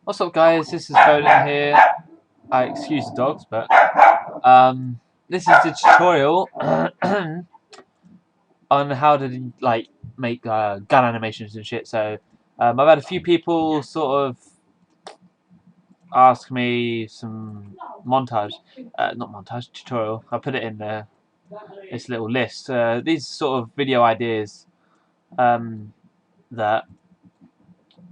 What's up, guys? This is Foden here. I excuse the dogs, but this is the tutorial on how to make gun animations and shit. So I've had a few people sort of ask me some montage, not montage, tutorial. I put it in this little list. These sort of video ideas that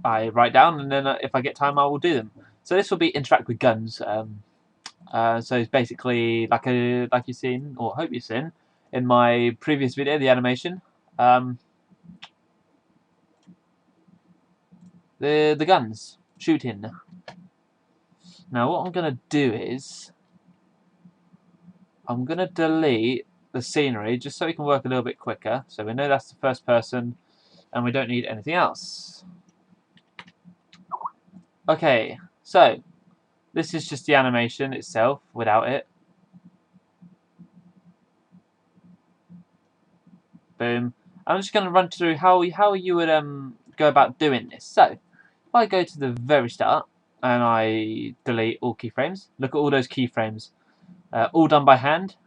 I write down, and then if I get time, I will do them. So this will be interact with guns. So it's basically like you've seen, or hope you've seen, in my previous video, the animation. The guns shooting. Now what I'm gonna do is I'm gonna delete the scenery just so we can work a little bit quicker. So we know that's the first person, and we don't need anything else. Okay, so this is just the animation itself without it. Boom. I'm just going to run through how you would go about doing this. So, if I go to the very start and I delete all keyframes, look at all those keyframes, all done by hand.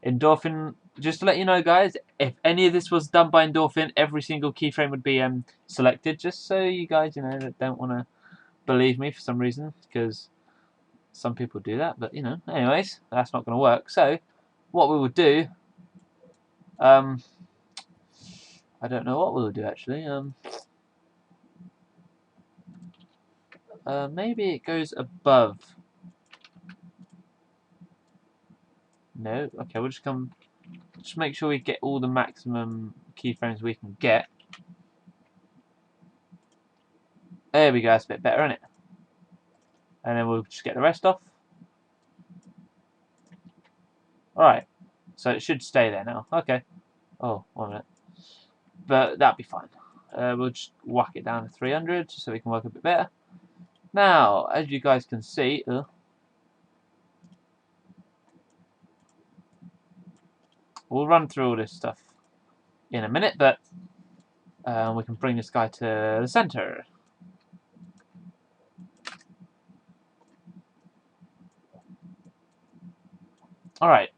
Endorphin, just to let you know, guys, if any of this was done by Endorphin, every single keyframe would be selected. Just so you guys, that don't want to believe me for some reason, because some people do that. But anyways, that's not going to work. So, what we would do, I don't know what we'll do actually. Maybe it goes above. No, okay, we'll just make sure we get all the maximum keyframes we can get. There we go, that's a bit better, isn't it? And then we'll just get the rest off. Alright, so it should stay there now. Okay. Oh, 1 minute. But that'll be fine. We'll just whack it down to 300 so we can work a bit better. Now, as you guys can see, we'll run through all this stuff in a minute, but we can bring this guy to the center. Alright,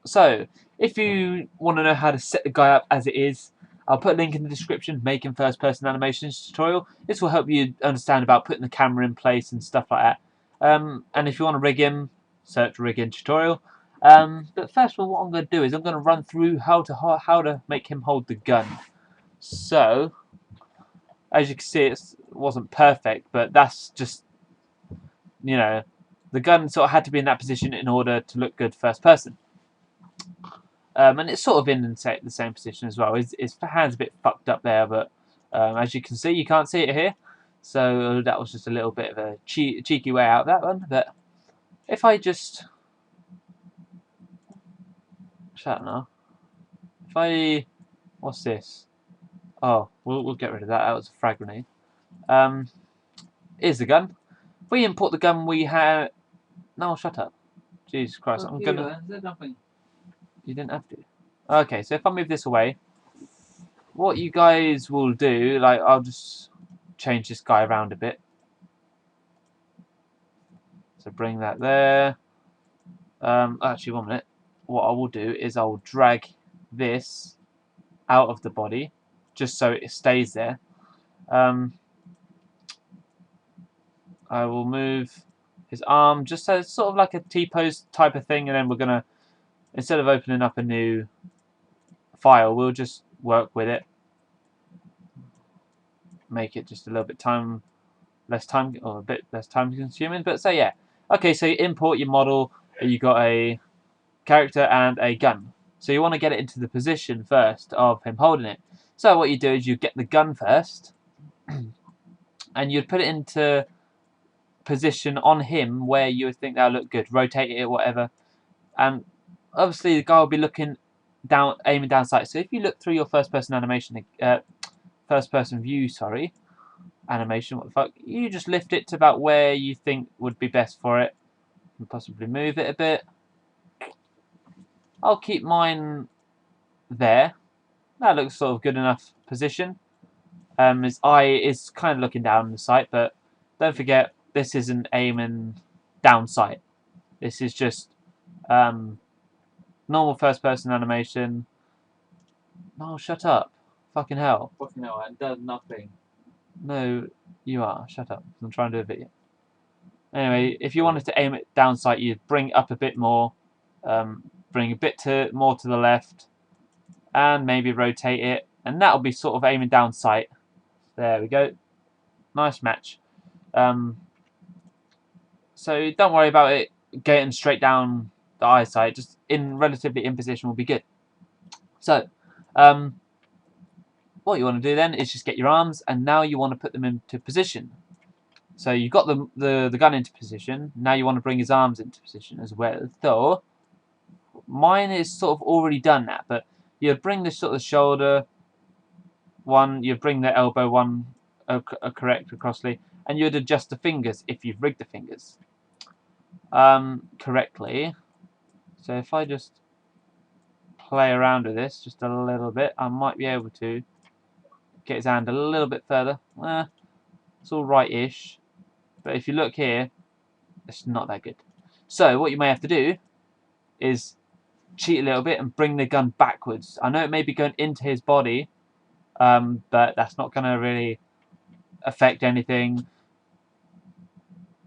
so if you want to know how to set the guy up as it is, I'll put a link in the description, Making First Person Animations tutorial. This will help you understand about putting the camera in place and stuff like that. And if you want to rig him, search rigging tutorial. But first of all, what I'm going to do is I'm going to run through how to make him hold the gun. So, as you can see, it wasn't perfect, but that's just, the gun sort of had to be in that position in order to look good first person. And it's sort of in the same position as well. His hand's a bit fucked up there, but as you can see, you can't see it here. So that was just a little bit of a cheeky way out that one. But if I just... Shut now. If I... What's this? Oh, we'll get rid of that. That was a frag grenade. Here's the gun. If we import the gun we have... No, shut up. Jesus Christ. I'm gonna... You didn't have to. Okay, so if I move this away, what you guys will do, I'll just change this guy around a bit. So bring that there. Actually, 1 minute. What I will do is I will drag this out of the body, just so it stays there. I will move his arm, just so it's sort of like a T-pose type of thing, and then we're going to, instead of opening up a new file, we'll just work with it. Make it just a little bit a bit less time consuming. But so yeah. Okay, so you import your model, you got a character and a gun. So you want to get it into the position first of him holding it. So what you do is you get the gun first, and you'd put it into position on him where you would think that'll look good. Rotate it, whatever. And obviously the guy will be looking down, aiming down sight. So if you look through your first-person animation, first-person view, sorry, animation, what the fuck, you just lift it to about where you think would be best for it, and possibly move it a bit. I'll keep mine there. That looks sort of good enough position. His eye is kind of looking down the sight, but don't forget this isn't aiming down sight. This is just normal first-person animation. No, shut up. Fucking hell. Fucking hell, it does nothing. No, you are. Shut up. I'm trying to do a video. Anyway, if you wanted to aim it down sight, you'd bring it up a bit more. Bring a bit more to the left. And maybe rotate it. And that'll be sort of aiming down sight. There we go. Nice match. So don't worry about it getting straight down the eyesight. Just relatively in position will be good. So, what you want to do then is just get your arms, and now you want to put them into position. So you've got the gun into position. Now you want to bring his arms into position as well. Though mine is sort of already done that, but you bring the sort of shoulder one, you bring the elbow one correct crossly, and you'd adjust the fingers if you've rigged the fingers correctly. So if I just play around with this just a little bit, I might be able to get his hand a little bit further. It's all right-ish, but if you look here, it's not that good. So what you may have to do is cheat a little bit and bring the gun backwards. I know it may be going into his body, but that's not going to really affect anything.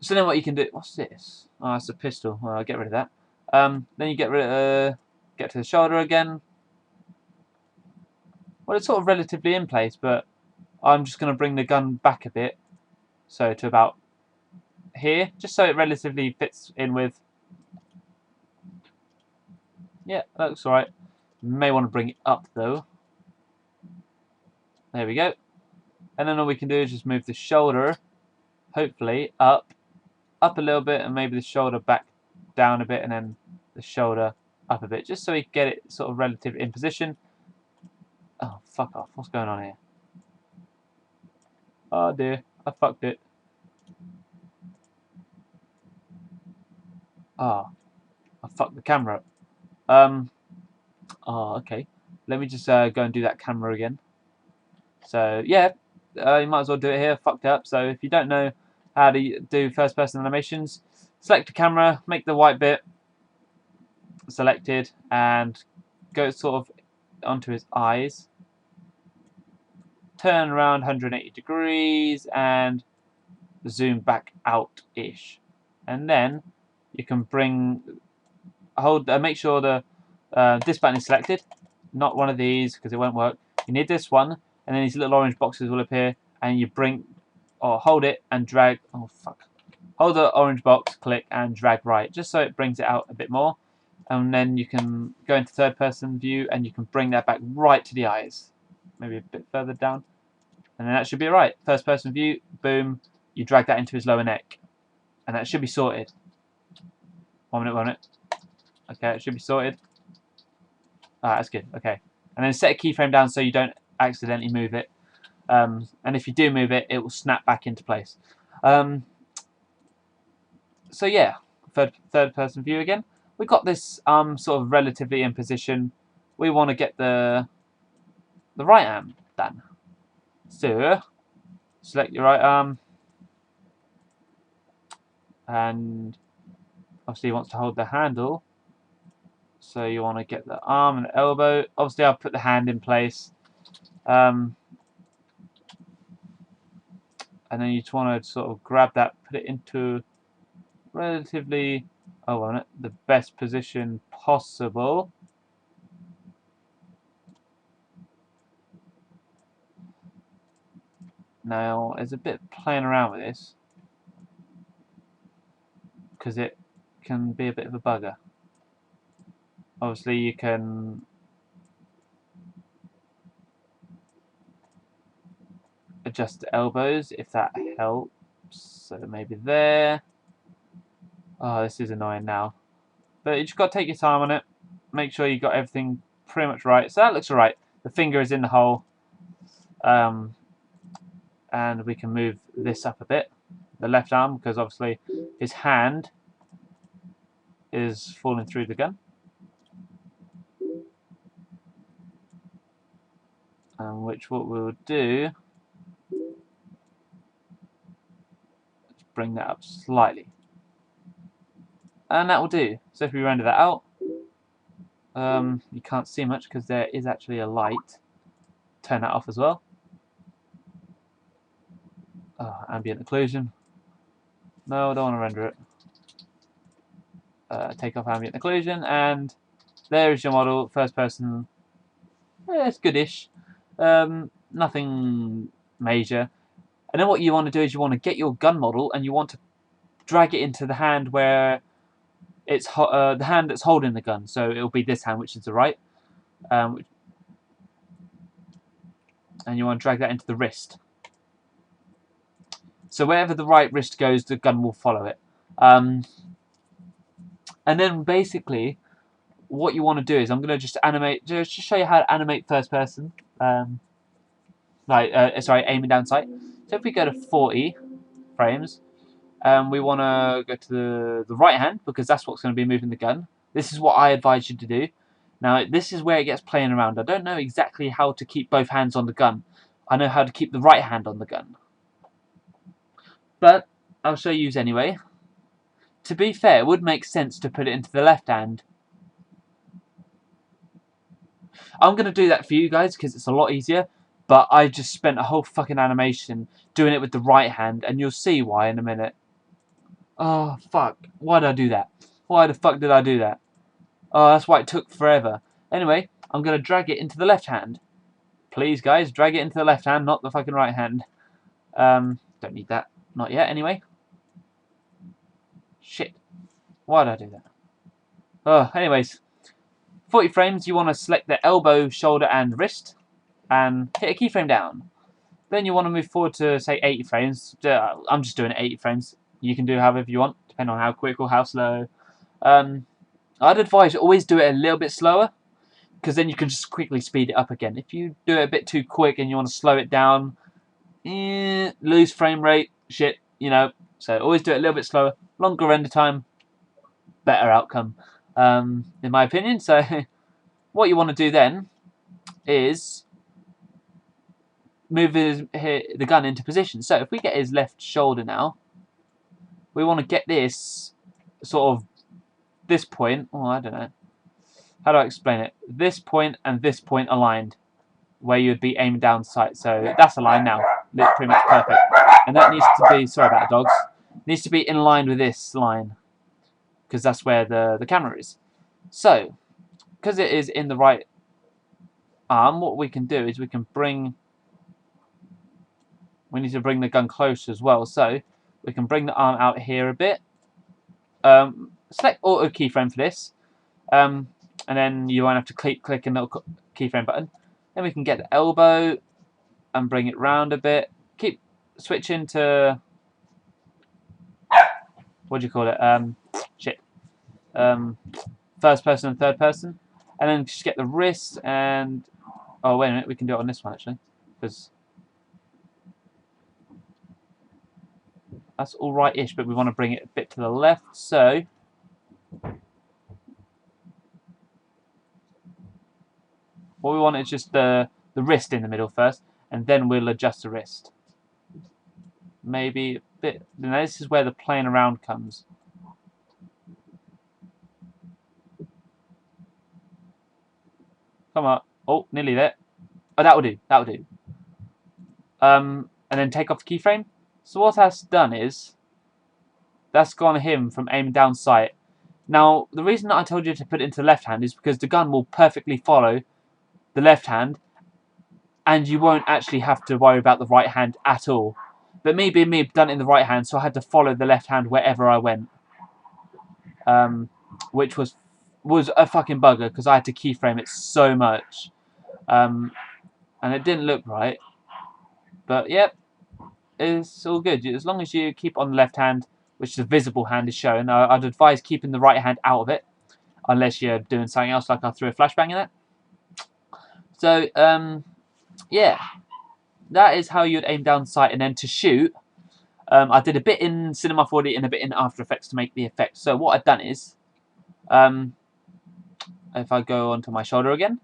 So then what you can do... What's this? Oh, it's a pistol. Well, I'll get rid of that. Then you get to the shoulder again. Well, it's sort of relatively in place, but I'm just going to bring the gun back a bit. So to about here, just so it relatively fits in with. Yeah, that looks alright. You may want to bring it up though. There we go. And then all we can do is just move the shoulder, hopefully, up a little bit, and maybe the shoulder back down a bit, and then the shoulder up a bit, just so we can get it sort of relative in position. Oh, fuck off. What's going on here? Oh dear, I fucked it. Ah, I fucked the camera up. Oh, okay. Let me just go and do that camera again. So, yeah, you might as well do it here. Fucked up. So, if you don't know how to do first-person animations, select the camera, make the white bit selected, and go sort of onto his eyes. Turn around 180 degrees and zoom back out-ish. And then you can make sure this button is selected, not one of these because it won't work. You need this one, and then these little orange boxes will appear, and you hold it and drag. Oh fuck! Hold the orange box, click, and drag right, just so it brings it out a bit more. And then you can go into third-person view, and you can bring that back right to the eyes, maybe a bit further down, and then that should be right. First-person view, boom. You drag that into his lower neck, and that should be sorted. 1 minute. Okay, it should be sorted. Ah, that's good. Okay, and then set a keyframe down so you don't accidentally move it. And if you do move it, it will snap back into place. So yeah, third person view again. We've got this sort of relatively in position. We want to get the right arm done. So select your right arm, and obviously he wants to hold the handle. So you want to get the arm and the elbow. Obviously I'll put the hand in place. And then you just want to sort of grab that, put it into relatively, the best position possible. Now, there's a bit of playing around with this because it can be a bit of a bugger. Obviously, you can adjust the elbows if that helps. So maybe there. Oh, this is annoying now. But you just got to take your time on it. Make sure you got everything pretty much right. So that looks alright. The finger is in the hole. And we can move this up a bit. The left arm, because obviously his hand is falling through the gun. which what we'll do, let's bring that up slightly. And that will do. So if we render that out, you can't see much because there is actually a light. Turn that off as well. Ambient occlusion. No, I don't want to render it. Take off ambient occlusion, and there is your model, first person. Yeah, it's goodish. Nothing major. And then what you want to do is you want to get your gun model and you want to drag it into the hand where it's the hand that's holding the gun. So it'll be this hand, which is the right. And you want to drag that into the wrist. So wherever the right wrist goes, the gun will follow it. And then basically, what you want to do is I'm going to just show you how to animate first person. Aiming down sight. So if we go to 40 frames, we want to go to the right hand because that's what's going to be moving the gun. This is what I advise you to do. Now, this is where it gets playing around. I don't know exactly how to keep both hands on the gun. I know how to keep the right hand on the gun. But I'll show you anyway. To be fair, it would make sense to put it into the left hand. I'm going to do that for you guys because it's a lot easier. But I just spent a whole fucking animation doing it with the right hand. And you'll see why in a minute. Oh, fuck. Why did I do that? Why the fuck did I do that? Oh, that's why it took forever. Anyway, I'm going to drag it into the left hand. Please, guys, drag it into the left hand, not the fucking right hand. Don't need that. Not yet, anyway. Shit. Why did I do that? Oh, anyways. 40 frames, you want to select the elbow, shoulder, and wrist. And hit a keyframe down. Then you want to move forward to, say, 80 frames. I'm just doing 80 frames. You can do however you want, depending on how quick or how slow. I'd advise you always do it a little bit slower, because then you can just quickly speed it up again. If you do it a bit too quick and you want to slow it down, lose frame rate, shit, you know. So always do it a little bit slower. Longer render time, better outcome, in my opinion. So what you want to do then is move the gun into position. So if we get his left shoulder now, we want to get this sort of this point. Oh, I don't know. How do I explain it? This point and this point aligned, where you would be aiming down sight. So that's aligned now. It's pretty much perfect. And that needs to be, sorry about the dogs, needs to be in line with this line, because that's where the camera is. So, because it is in the right arm, what we can do is we need to bring the gun closer as well. So, we can bring the arm out here a bit. Select auto keyframe for this. And then you won't have to click a little keyframe button. Then we can get the elbow and bring it round a bit. Keep switching to, what do you call it? First person and third person. And then just get the wrist and, oh wait a minute, we can do it on this one actually, because that's all right-ish, but we want to bring it a bit to the left. So what we want is just the wrist in the middle first, and then we'll adjust the wrist. Maybe a bit. Now this is where the playing around comes. Come on. Oh, nearly there. Oh, that will do. That will do. And then take off the keyframe. So what that's done is, that's gone him from aiming down sight. Now, the reason that I told you to put it into the left hand is because the gun will perfectly follow the left hand, and you won't actually have to worry about the right hand at all. But me being me, I've done it in the right hand, so I had to follow the left hand wherever I went. Which was a fucking bugger, because I had to keyframe it so much. And it didn't look right. But, yep, it's all good. As long as you keep on the left hand, which the visible hand is shown, I'd advise keeping the right hand out of it, unless you're doing something else, like I threw a flashbang in it. So, yeah, that is how you'd aim down sight. And then to shoot, I did a bit in Cinema 4D and a bit in After Effects to make the effect. So what I've done is, if I go onto my shoulder again,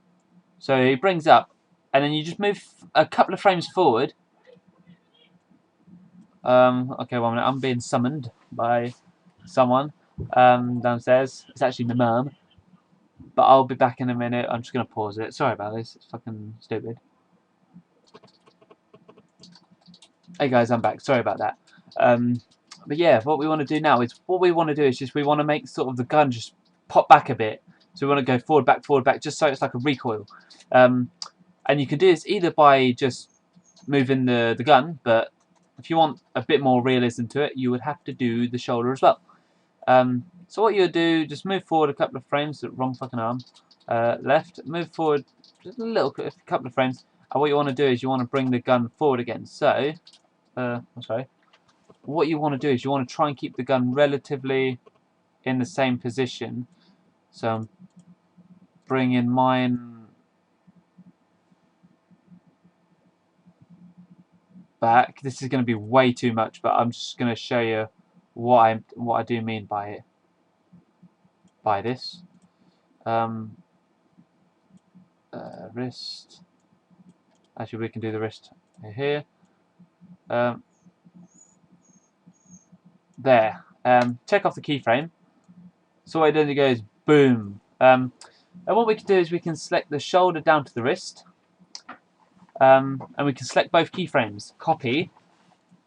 so he brings up and then you just move a couple of frames forward. Okay, 1 minute. I'm being summoned by someone downstairs. It's actually my mum. But I'll be back in a minute. I'm just going to pause it. Sorry about this. It's fucking stupid. Hey guys, I'm back. Sorry about that. But yeah, what we want to do now is just we want to make sort of the gun just pop back a bit. So we want to go forward, back, just so it's like a recoil. And you can do this either by just moving the gun, but if you want a bit more realism to it, you would have to do the shoulder as well. So what you do, just move forward a couple of frames. Wrong fucking arm. Left. Move forward just a couple of frames. And what you want to do is you want to bring the gun forward again. So, sorry. What you want to do is you want to try and keep the gun relatively in the same position. So I'm bringing mine back. This is going to be way too much, but I'm just going to show you what I do mean by it. By this. Wrist. Actually, we can do the wrist here. There. Check off the keyframe. So what it does, it goes boom. And what we can do is we can select the shoulder down to the wrist. And we can select both keyframes. Copy.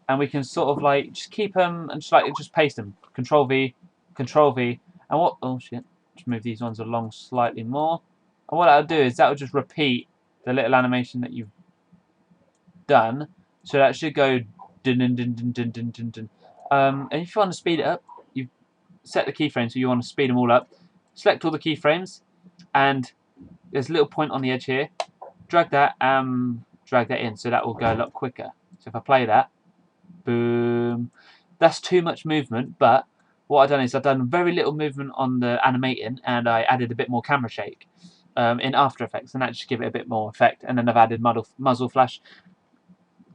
And we can sort of like just keep them and just paste them. Control V, Control V. And what? Oh shit! Just move these ones along slightly more. And what that'll do is that'll just repeat the little animation that you've done. So that should go dun dun dun dun dun dun dun dun. And if you want to speed it up, you set the keyframes so you want to speed them all up. Select all the keyframes, and there's a little point on the edge here. Drag that in, so that will go a lot quicker. So if I play that, boom. That's too much movement, but what I've done is I've done very little movement on the animating, and I added a bit more camera shake in After Effects, and that just give it a bit more effect. And then I've added muzzle flash.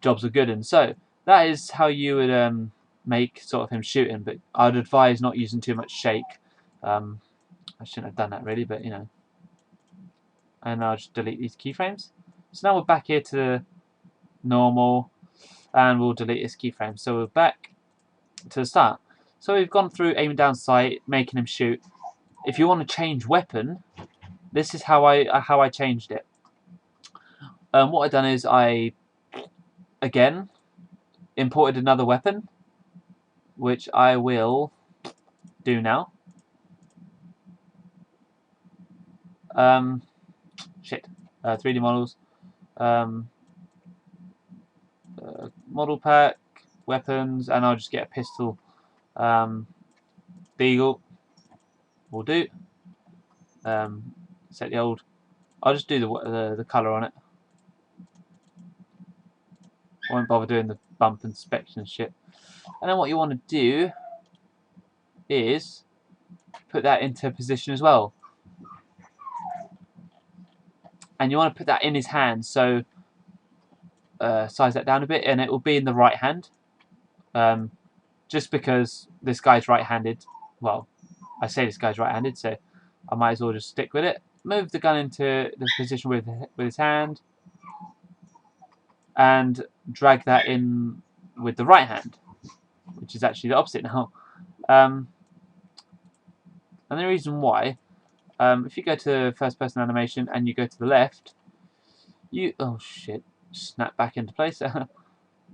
Jobs are good, and so that is how you would make sort of him shooting. But I'd advise not using too much shake. I shouldn't have done that really, but you know. And I'll just delete these keyframes. So now we're back here to normal, and we'll delete this keyframe. So we're back to the start. So we've gone through aiming down sight, making him shoot. If you want to change weapon, this is how I changed it. What I've done is I again imported another weapon, which I will do now. Shit. 3D models. Model pack, weapons, and I'll just get a pistol. Beagle will do. Set the old. I'll just do the colour on it. I won't bother doing the bump inspection and shit. And then what you want to do is put that into position as well. And you want to put that in his hand, so size that down a bit, and it will be in the right hand. Just because this guy's right-handed. Well, I say this guy's right-handed, so I might as well just stick with it. Move the gun into the position with his hand, and drag that in with the right hand, which is actually the opposite now. And the reason why, if you go to first-person animation and you go to the left, oh shit, snap back into place.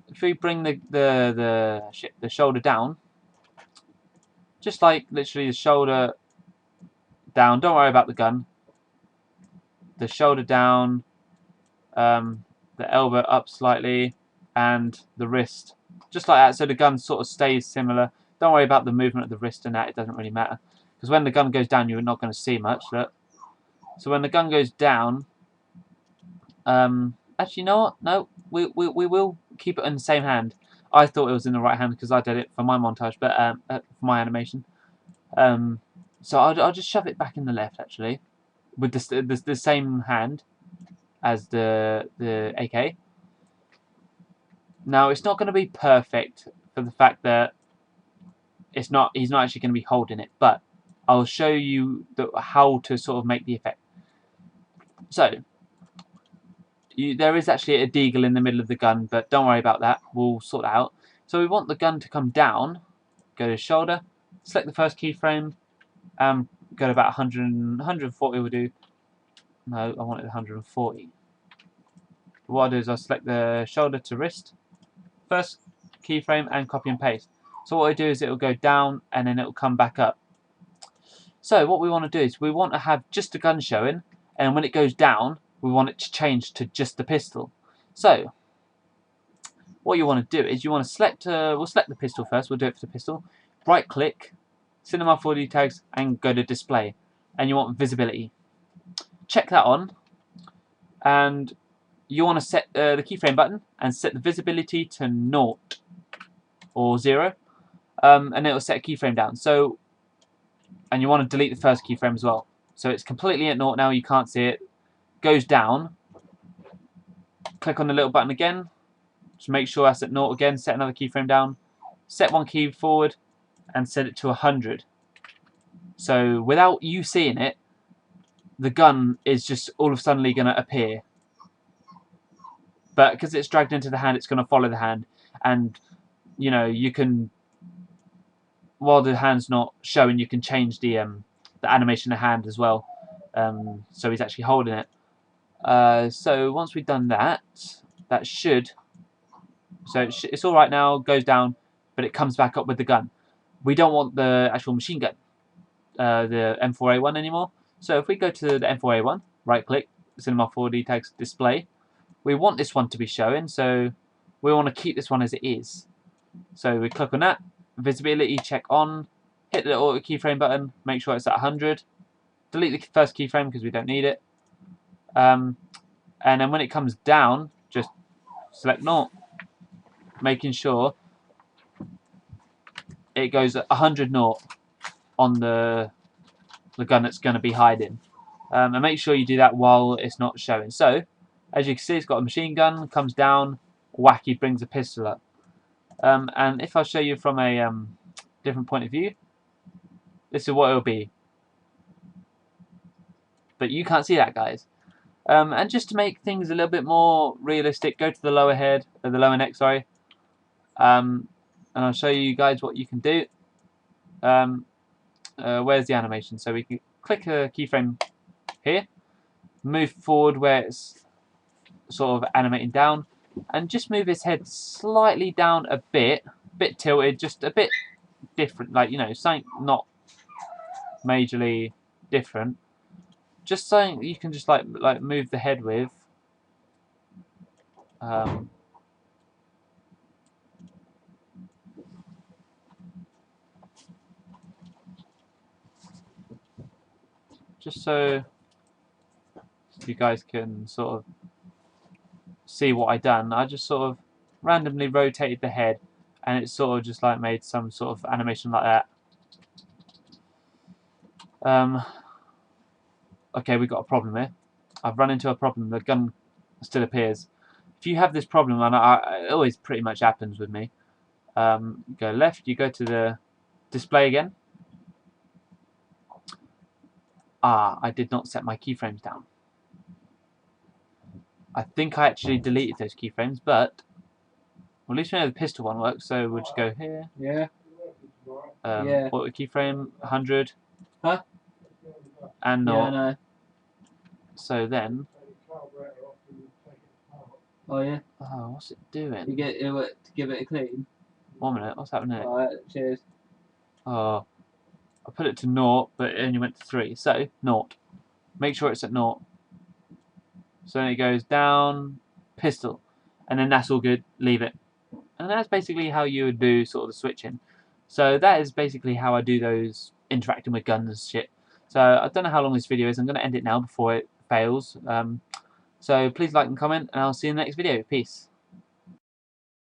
If we bring the shoulder down, just like literally the shoulder down. Don't worry about the gun. The shoulder down, the elbow up slightly, and the wrist just like that. So the gun sort of stays similar. Don't worry about the movement of the wrist and that. It doesn't really matter because when the gun goes down, you're not going to see much. Look. So when the gun goes down, actually, you know what? No, we will keep it in the same hand. I thought it was in the right hand because I did it for my montage, but for my animation. So I'll just shove it back in the left actually, with the same hand as the AK. Now it's not going to be perfect for the fact that he's not actually going to be holding it, but I'll show you how to sort of make the effect. So there is actually a deagle in the middle of the gun, but don't worry about that. We'll sort that out. So we want the gun to come down. Go to shoulder. Select the first keyframe. Go to about 100, 140 will do. No, I want it 140. What I'll do is I'll select the shoulder to wrist. First keyframe and copy and paste. So what I do is it will go down and then it will come back up. So what we want to do is we want to have just the gun showing, and when it goes down we want it to change to just the pistol. So what you want to do is you want to select, we'll select the pistol first, we'll do it for the pistol. Right click, Cinema 4D tags, and go to display. And you want visibility. Check that on, and you want to set the keyframe button and set the visibility to 0 or 0, and it will set a keyframe down. So, and you want to delete the first keyframe as well. So it's completely at 0 now, you can't see it. Goes down. Click on the little button again. Just make sure that's at 0 again. Set another keyframe down. Set one key forward and set it to 100. So without you seeing it, the gun is just all of a sudden going to appear. But because it's dragged into the hand, it's going to follow the hand. And, you know, you can, while the hand's not showing, you can change the animation of the hand as well. So he's actually holding it. So once we've done that, that should... So it's all right now, goes down, but it comes back up with the gun. We don't want the actual machine gun, the M4A1 anymore. So if we go to the M4A1, right-click, Cinema 4D tags, display. We want this one to be showing, so we want to keep this one as it is. So we click on that, visibility check on, hit the auto keyframe button, make sure it's at 100, delete the first keyframe because we don't need it, and then when it comes down, just select 0, making sure it goes at 100 0 on the gun that's going to be hiding. And make sure you do that while it's not showing. So, as you can see, it's got a machine gun, comes down, wacky brings a pistol up. And if I show you from a different point of view, this is what it'll be. But you can't see that, guys. And just to make things a little bit more realistic, go to the lower head, or the lower neck, sorry. And I'll show you guys what you can do. Where's the animation? So we can click a keyframe here, move forward where it's sort of animating down, and just move his head slightly down a bit tilted, just a bit different, like, you know, something not majorly different, just something you can just like move the head with. Just so you guys can sort of see what I done. I just sort of randomly rotated the head, and it sort of just like made some sort of animation like that. Okay, we've got a problem here. I've run into a problem. The gun still appears. If you have this problem, and it always pretty much happens with me, go left, you go to the display again. I did not set my keyframes down. I think I actually deleted those keyframes, but well, at least we know the pistol one works, so we'll just go here. Yeah. Auto keyframe, 100. Huh? And not. Yeah, I know. So then... Oh, yeah? Oh, what's it doing? You get it to give it a clean? 1 minute, what's happening here? Alright, cheers. Oh, I put it to 0, but it only went to 3. So, 0. Make sure it's at 0. So then it goes down, pistol. And then that's all good, leave it. And that's basically how you would do sort of the switching. So that is basically how I do those interacting with guns and shit. So I don't know how long this video is. I'm going to end it now before it fails. So please like and comment, and I'll see you in the next video. Peace.